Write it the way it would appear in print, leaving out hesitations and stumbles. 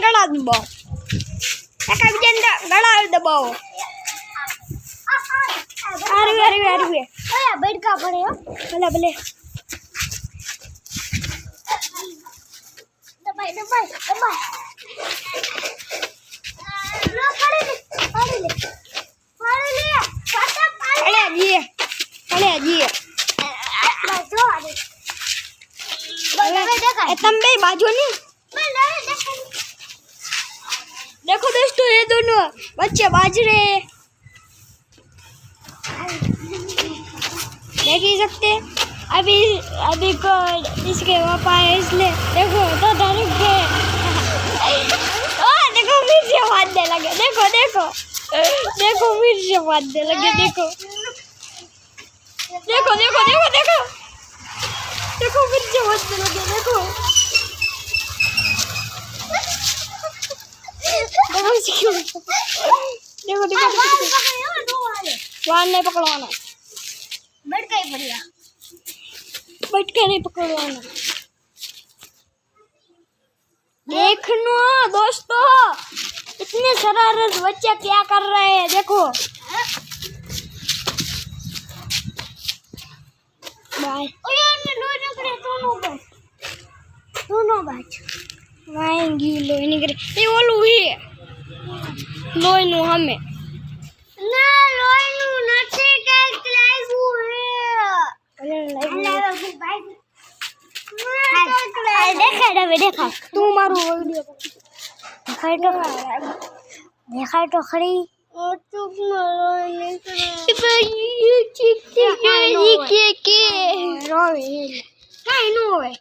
ગળા દબાવો એકાબીજાને ગળા દબાવો આરવે બેડકા પડે હો ભલે દબાઈ લો પાડી લે અલે જી જો આડે ए तुम भी बाजू नहीं देखो दोस्तों ये दोनों बच्चे बाज रहे हैं देख ही सकते अभी को इसके पापा है इसलिए देखो तो रुक गए देखो फिर से बांधने लगे देखो फिर से बांधने लगे देखो फिर से बांधने लगे देखो वाल नहीं पकड़वाना बैठका नहीं पकड़वाना देखनो दोस्तों इतने शरारत बच्चे क्या कर रहे हैं देखो बाय दोनों बात वाएंगी लोई नहीं करे ये बोलू ही लोई नु हमें ના લોઈનું નથી કઈક લાગ્યું હે દેખાય तू मारो वीडियो દેખાય તો ખરી के रोवे काई नो होवे